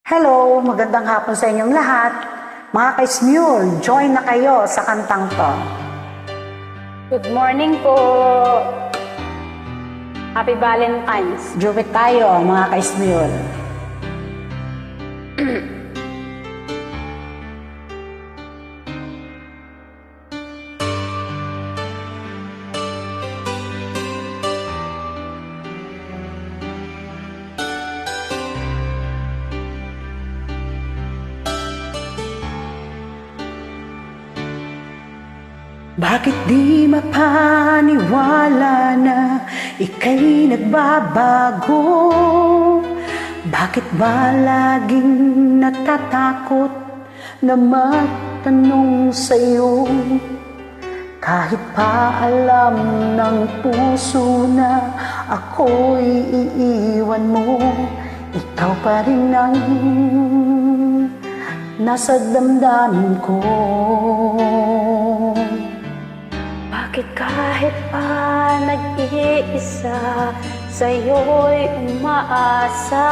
Hello, magandang hapon sa inyong lahat. Mga ka-Smule, join na kayo sa kantang to. Good morning po. Happy Valentine's. Duet tayo, mga ka-Smule. Bakit di mapaniwala na ika'y nagbabago? Bakit ba laging natatakot na magtanong sa'yo? Kahit pa alam ng puso na ako'y iiwan mo, ikaw pa rin ang nasa damdamin ko. Bakit kahit pa nag-iisa, sa'yo'y umaasa,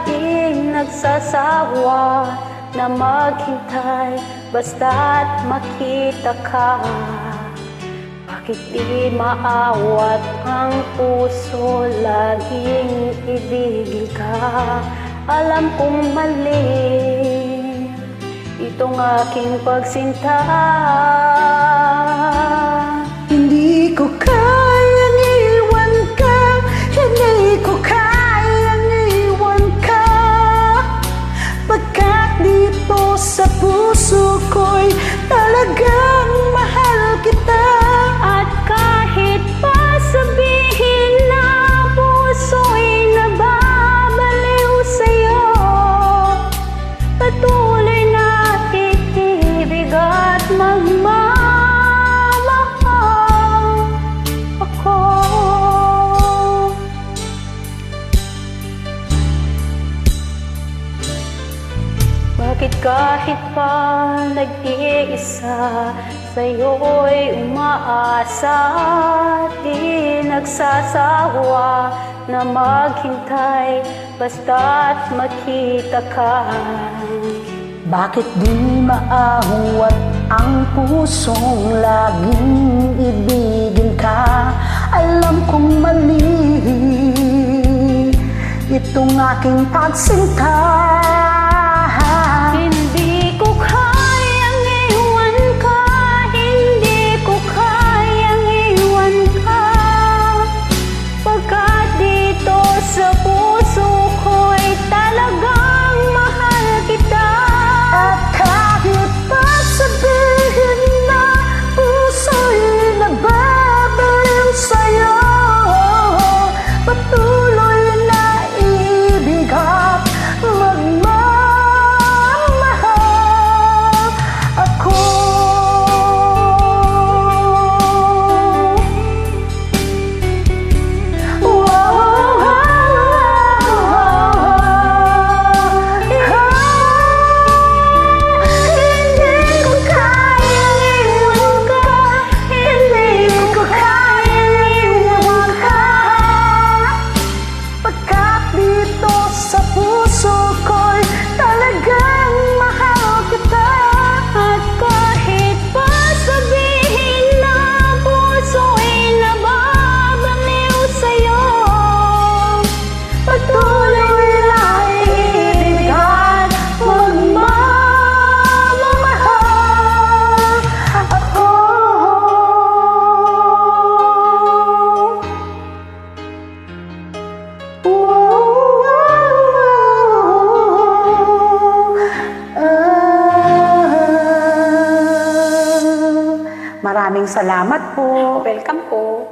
di nagsasawa na maghintay basta't makita ka. Bakit di maawat ang puso, laging ibigin ka? Alam kong mali itong aking pagsinta. Hindi ko kayang iwan ka, hindi ko kayang iwan ka, pagkat dito sa puso ko'y talagang mahal kita. At kahit pa sabihin na puso'y nababaliw sa'yo, patuloy na iibig at magmamahal ako. Bakit kahit pa nag-iisa, sa'yo'y umaasa, di nagsasawa na maghintay basta't makita ka? Bakit di maahwat ang pusong laging ibigin ka? Alam kong mali itong aking pagsinta. Hindi ko kayang iwan ka, hindi ko kayang iwan ka, pagkat dito sa puso ko'y talagang mahal kita. At kahit pa sabihin na puso'y nababaliw sa'yo, patuloy na iibig at magmamahal ako. Hindi ko kayang iwan ka, hindi ko kayang iwan ka, pagkat dito sa puso ko'y talagang mahal kita. At kahit pa sabihin na puso'y nababaliw sa'yo, Patuloy na iibig at magmamahal ako. Maraming salamat po. welcome po.